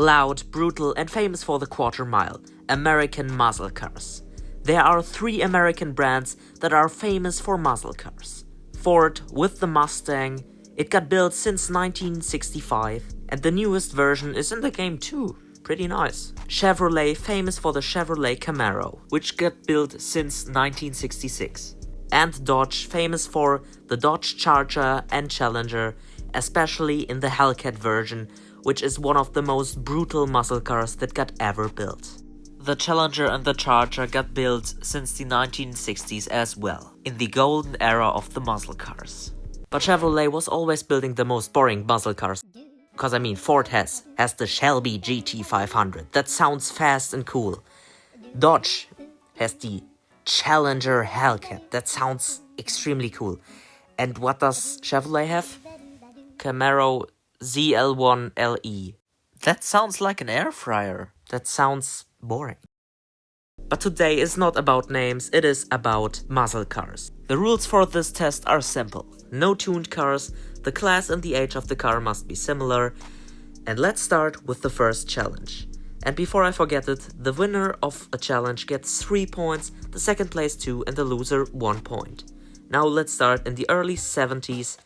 Loud, brutal and famous for the quarter mile, American muscle cars. There are 3 American brands that are famous for muscle cars. Ford with the Mustang, it got built since 1965 and the newest version is in the game too. Pretty nice. Chevrolet, famous for the Chevrolet Camaro, which got built since 1966. And Dodge, famous for the Dodge Charger and Challenger, especially in the Hellcat version, which is one of the most brutal muscle cars that got ever built. The Challenger and the Charger got built since the 1960s as well, in the golden era of the muscle cars. But Chevrolet was always building the most boring muscle cars. Cause I mean, Ford has the Shelby GT500, that sounds fast and cool. Dodge has the Challenger Hellcat, that sounds extremely cool. And what does Chevrolet have? Camaro ZL1LE. That sounds like an air fryer. That sounds boring. But today is not about names, it is about muscle cars. The rules for this test are simple. No tuned cars, the class and the age of the car must be similar. And let's start with the first challenge. And before I forget it, the winner of a challenge gets 3 points, the second place 2 and the loser 1 point. Now let's start in the early 70s.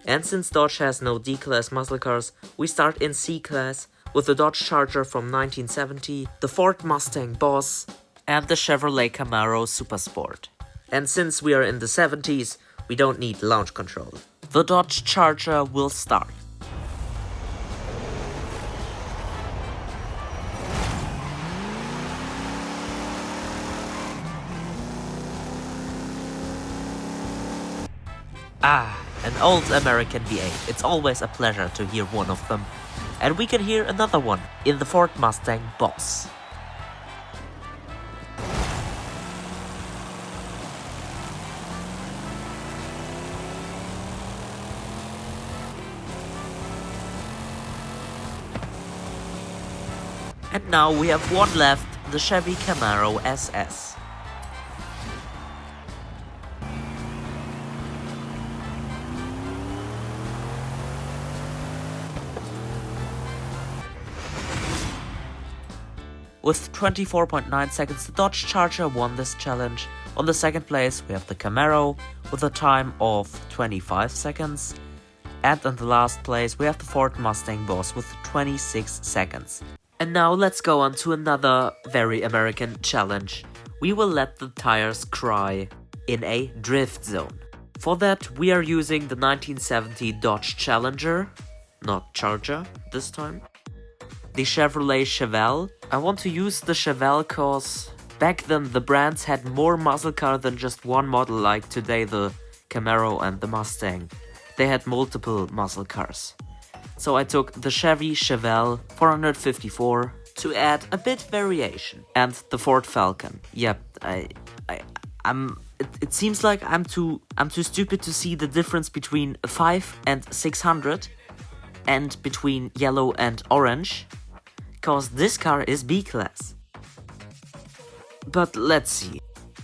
And since Dodge has no D-class muscle cars, we start in C-class with the Dodge Charger from 1970, the Ford Mustang Boss, and the Chevrolet Camaro Supersport. And since we are in the 70s, we don't need launch control. The Dodge Charger will start. An old American V8. It's always a pleasure to hear one of them. And we can hear another one in the Ford Mustang Boss. And now we have one left, the Chevy Camaro SS. With 24.9 seconds, the Dodge Charger won this challenge. On the second place, we have the Camaro with a time of 25 seconds. And in the last place, we have the Ford Mustang Boss with 26 seconds. And now let's go on to another very American challenge. We will let the tires cry in a drift zone. For that, we are using the 1970 Dodge Challenger, not Charger this time. The Chevrolet Chevelle. I want to use the Chevelle cause back then the brands had more muscle car than just one model like today the Camaro and the Mustang. They had multiple muscle cars. So I took the Chevy Chevelle 454 to add a bit variation. And the Ford Falcon. Yep, it seems like I'm too stupid to see the difference between 5 and 600 and between yellow and orange. Cause this car is B-class. But let's see.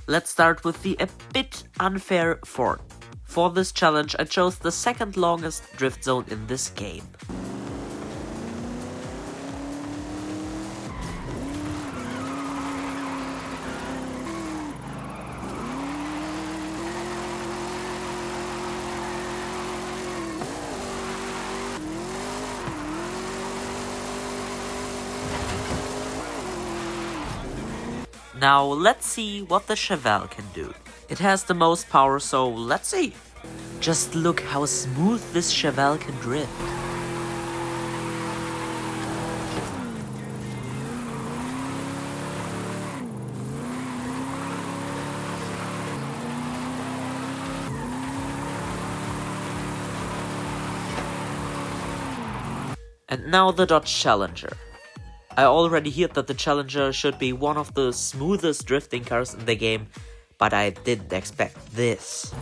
Let's start with the a bit unfair Ford. For this challenge I chose the second longest drift zone in this game. Now let's see what the Chevelle can do. It has the most power, so let's see. Just look how smooth this Chevelle can drift. And now the Dodge Challenger. I already heard that the Challenger should be one of the smoothest drifting cars in the game, but I didn't expect this.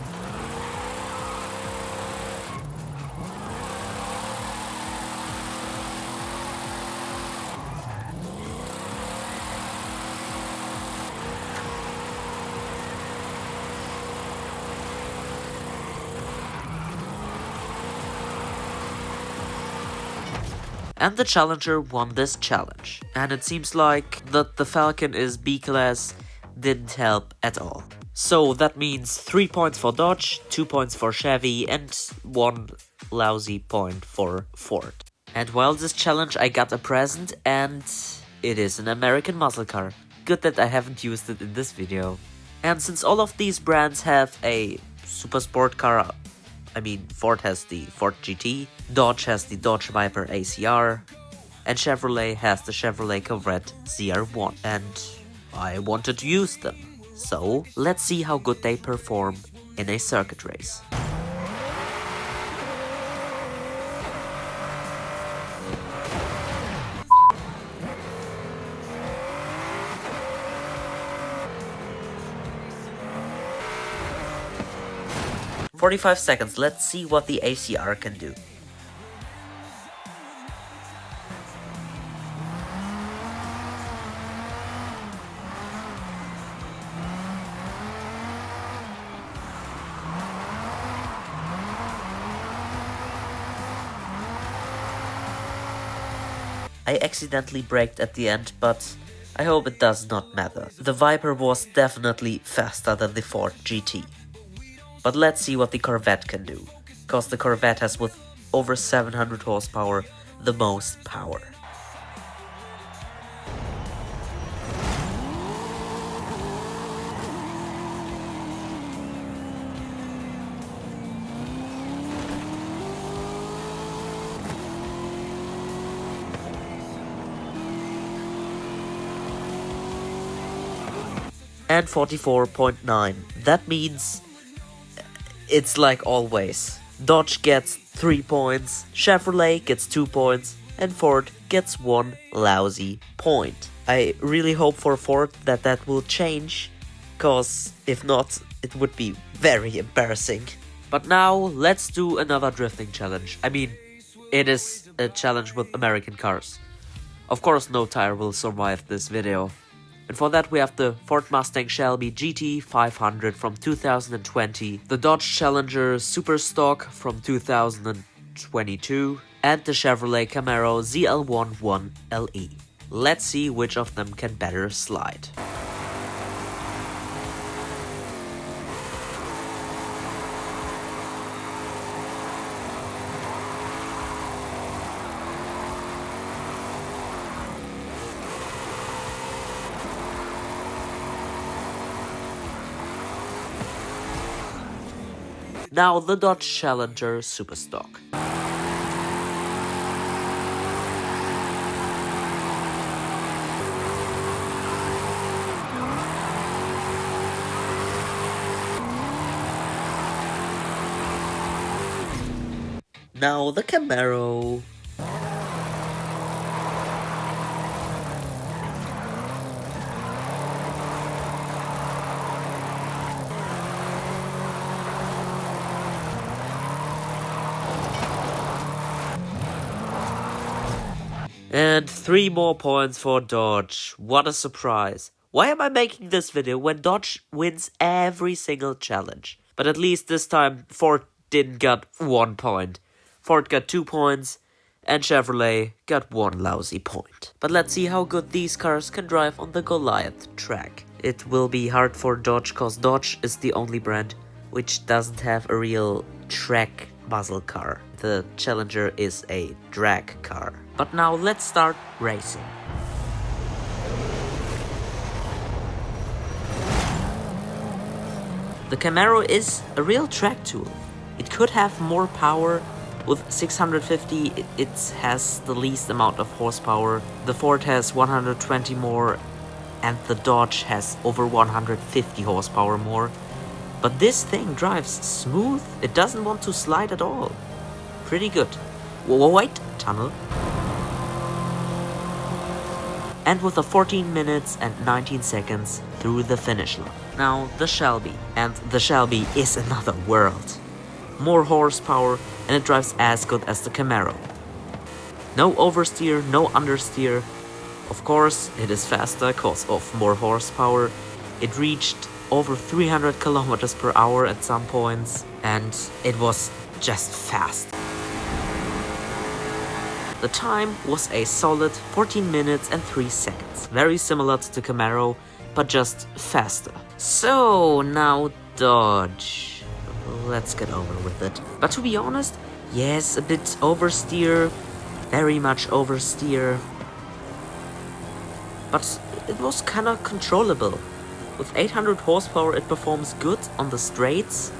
And the Challenger won this challenge. And it seems like that the Falcon is B-class didn't help at all. So that means 3 points for Dodge, 2 points for Chevy, and 1 lousy point for Ford. And while this challenge I got a present, and it is an American muscle car. Good that I haven't used it in this video. And since all of these brands have a super sport car, I mean Ford has the Ford GT, Dodge has the Dodge Viper ACR, and Chevrolet has the Chevrolet Corvette ZR1. And I wanted to use them. So let's see how good they perform in a circuit race. "45 seconds, let's see what the ACR can do." I accidentally braked at the end, but I hope it does not matter. The Viper was definitely faster than the Ford GT. But let's see what the Corvette can do, cause the Corvette has with over 700 horsepower the most power. And 44.9. That means it's like always. Dodge gets 3 points, Chevrolet gets 2 points, and Ford gets 1 lousy point. I really hope for Ford that that will change, cause if not, it would be very embarrassing. But now, let's do another drifting challenge. I mean, it is a challenge with American cars. Of course, no tire will survive this video. And for that we have the Ford Mustang Shelby GT 500 from 2020, the Dodge Challenger Super Stock from 2022, and the Chevrolet Camaro ZL11 LE. Let's see which of them can better slide. Now the Dodge Challenger Super Stock. Now the Camaro. And 3 more points for Dodge. What a surprise. Why am I making this video when Dodge wins every single challenge? But at least this time Ford didn't get 1 point. Ford got 2 points and Chevrolet got 1 lousy point. But let's see how good these cars can drive on the Goliath track. It will be hard for Dodge cause Dodge is the only brand which doesn't have a real track muscle car. The Challenger is a drag car. But now let's start racing. The Camaro is a real track tool. It could have more power. With 650 it has the least amount of horsepower. The Ford has 120 more and the Dodge has over 150 horsepower more. But this thing drives smooth. It doesn't want to slide at all. Pretty good. Wait, tunnel. And with a 14 minutes and 19 seconds through the finish line. Now the Shelby. And the Shelby is another world. More horsepower and it drives as good as the Camaro. No oversteer, no understeer. Of course, it is faster because of more horsepower. It reached over 300 kilometers per hour at some points and it was just fast. The time was a solid 14 minutes and 3 seconds. Very similar to the Camaro, but just faster. So now Dodge. Let's get over with it. But to be honest, yes, a bit oversteer. Very much oversteer. But it was kinda controllable. With 800 horsepower it performs good on the straights.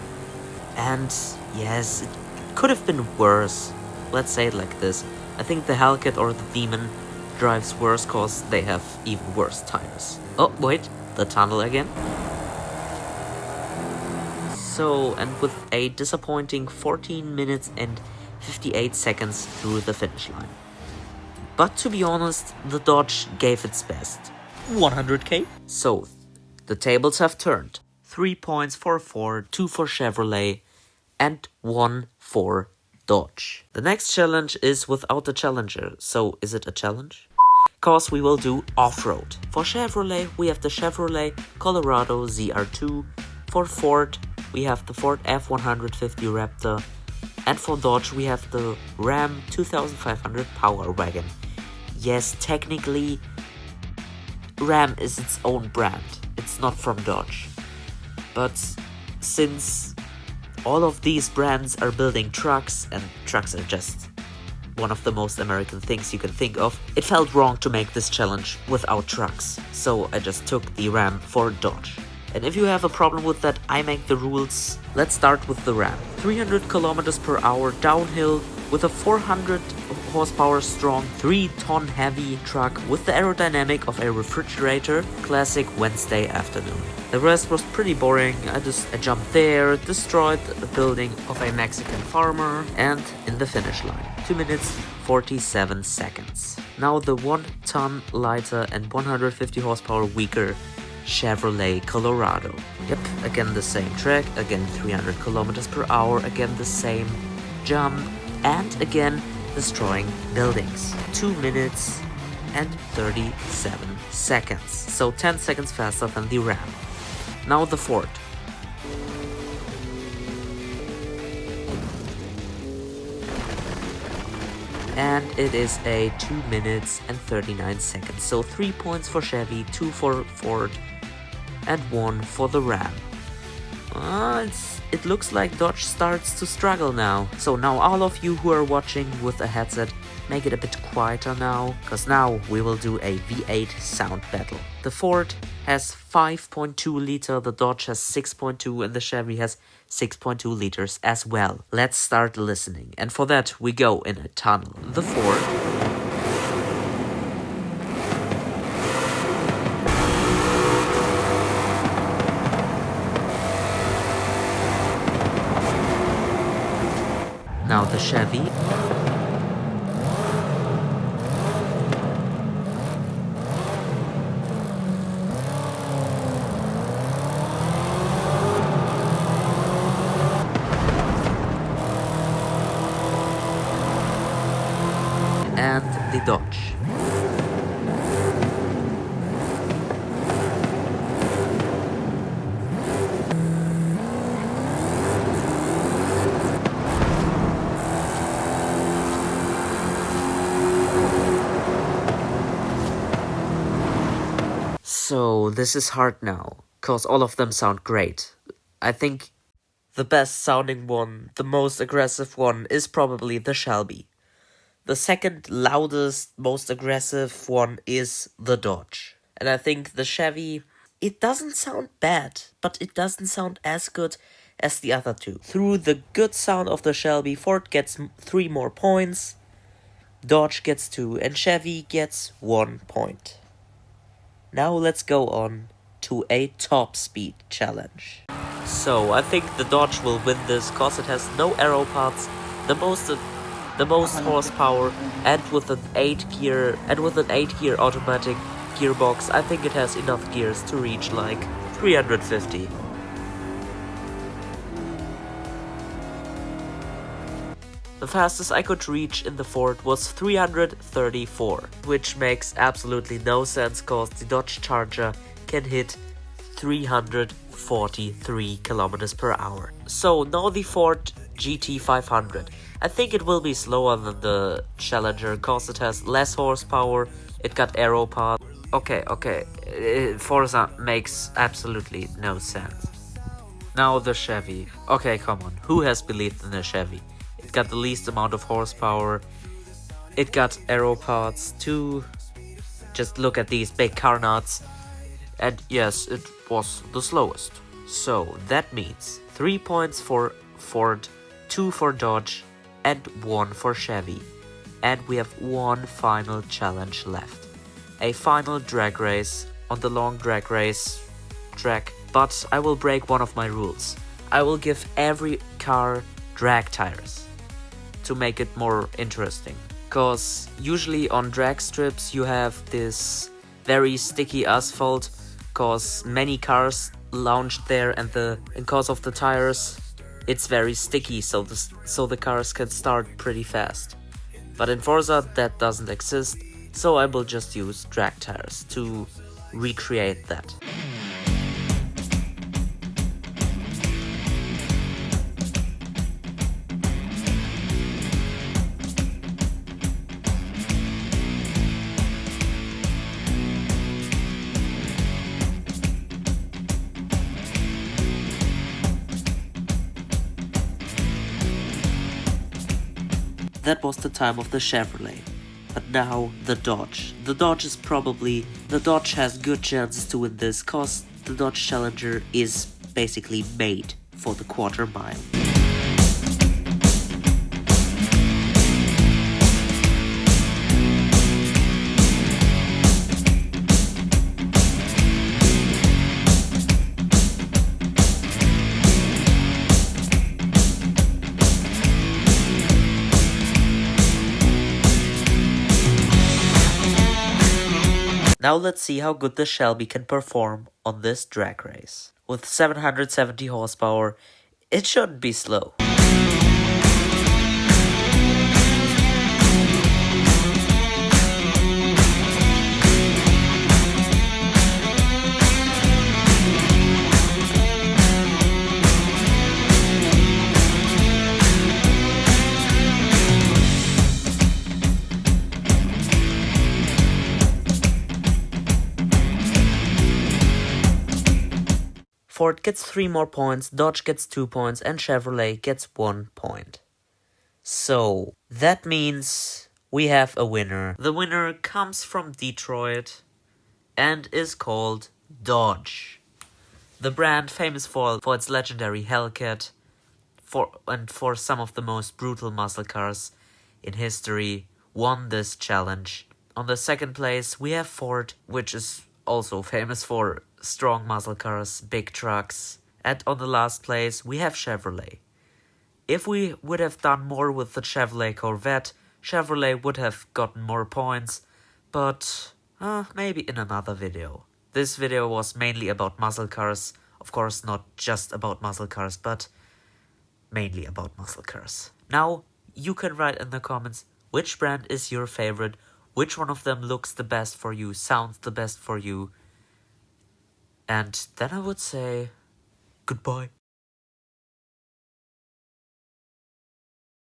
And yes, it could have been worse. Let's say it like this. I think the Hellcat or the Demon drives worse cause they have even worse tires. Oh wait, the tunnel again. So, and with a disappointing 14 minutes and 58 seconds through the finish line. But to be honest, the Dodge gave its best. 100k? So, the tables have turned. 3 points for Ford, 2 for Chevrolet, and 1 for Dodge. The next challenge is without the challenger. So, is it a challenge? Cause we will do off-road. For Chevrolet, we have the Chevrolet Colorado ZR2. For Ford, we have the Ford F-150 Raptor. And for Dodge, we have the Ram 2500 Power Wagon. Yes, technically, Ram is its own brand. It's not from Dodge. But since all of these brands are building trucks, and trucks are just one of the most American things you can think of, it felt wrong to make this challenge without trucks. So I just took the Ram for Dodge. And if you have a problem with that, I make the rules. Let's start with the Ram. 300 kilometers per hour downhill with a 400 horsepower strong 3-ton heavy truck with the aerodynamic of a refrigerator. Classic Wednesday afternoon. The rest was pretty boring. I jumped there, destroyed the building of a Mexican farmer, and in the finish line. 2 minutes 47 seconds. Now the 1-ton lighter and 150 horsepower weaker Chevrolet Colorado. Yep, again the same track, again 300 kilometers per hour, again the same jump, and again destroying buildings. 2 minutes and 37 seconds. So 10 seconds faster than the Ram. Now the Ford. And it is a 2 minutes and 39 seconds. So 3 points for Chevy, 2 for Ford, and 1 for the Ram. It looks like Dodge starts to struggle now. So now all of you who are watching with a headset, make it a bit quieter now, cause now we will do a V8 sound battle. The Ford has 5.2 liter, the Dodge has 6.2, and the Chevy has 6.2 liters as well. Let's start listening, and for that we go in a tunnel. The Ford. Now the Chevy. And the Dodge. So this is hard now, cause all of them sound great. I think the best sounding one, the most aggressive one, is probably the Shelby. The second loudest, most aggressive one is the Dodge. And I think the Chevy, it doesn't sound bad, but it doesn't sound as good as the other two. Through the good sound of the Shelby, Ford gets 3 more points, Dodge gets 2, and Chevy gets 1 point. Now let's go on to a top speed challenge. So I think the Dodge will win this cause it has no aero parts, the most horsepower, and with an 8-gear automatic gearbox, I think it has enough gears to reach like 350. The fastest I could reach in the Ford was 334, which makes absolutely no sense cause the Dodge Charger can hit 343 kilometers per hour. So now the Ford GT500. I think it will be slower than the Challenger cause it has less horsepower, it got aero parts. Okay, Forza makes absolutely no sense. Now the Chevy. Okay, come on, who has believed in the Chevy? It got the least amount of horsepower, it got aero parts too. Just look at these big car nuts. And yes, it was the slowest. So that means 3 points for Ford, 2 for Dodge, and 1 for Chevy. And we have one final challenge left. A final drag race on the long drag race track. But I will break one of my rules. I will give every car drag tires to make it more interesting. Cause usually on drag strips you have this very sticky asphalt, cause many cars launched there and cause of the tires it's very sticky, so the cars can start pretty fast. But in Forza that doesn't exist, so I will just use drag tires to recreate that. That was the time of the Chevrolet. But now the Dodge. The Dodge has good chances to win this cause the Dodge Challenger is basically made for the quarter mile. Now let's see how good the Shelby can perform on this drag race. With 770 horsepower, it shouldn't be slow. Ford gets 3 more points, Dodge gets 2 points, and Chevrolet gets 1 point. So, that means we have a winner. The winner comes from Detroit and is called Dodge. The brand famous for its legendary Hellcat and for some of the most brutal muscle cars in history, won this challenge. On the second place, we have Ford, which is also famous for strong muscle cars, big trucks. And on the last place, we have Chevrolet. If we would have done more with the Chevrolet Corvette, Chevrolet would have gotten more points, but maybe in another video. This video was mainly about muscle cars, of course not just about muscle cars, but mainly about muscle cars. Now, you can write in the comments which brand is your favorite, which one of them looks the best for you, sounds the best for you. And then I would say goodbye.